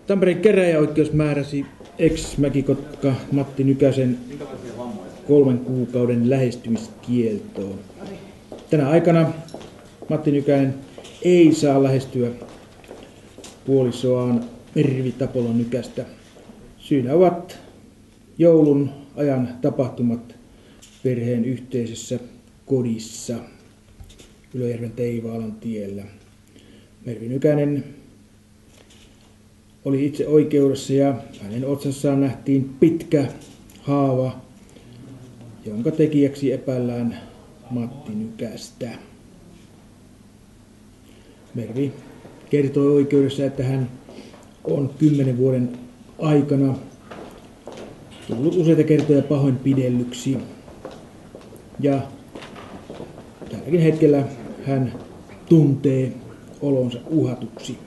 Tampereen käräjäoikeus määräsi ex-Mäkikotka Matti Nykäsen 3 kuukauden lähestymiskieltoon. Tänä aikana Matti Nykänen ei saa lähestyä puolisoaan Mervi Tapola Nykästä. Syynä ovat joulun ajan tapahtumat perheen yhteisessä kodissa Ylöjärven Teivaalan tiellä. Mervi Nykänen oli itse oikeudessa ja hänen otsassaan nähtiin pitkä haava, jonka tekijäksi epäillään Matti Nykästä. Mervi kertoi oikeudessa, että hän on 10 vuoden aikana tullut useita kertoja pahoinpidellyksi ja tälläkin hetkellä hän tuntee olonsa uhatuksi.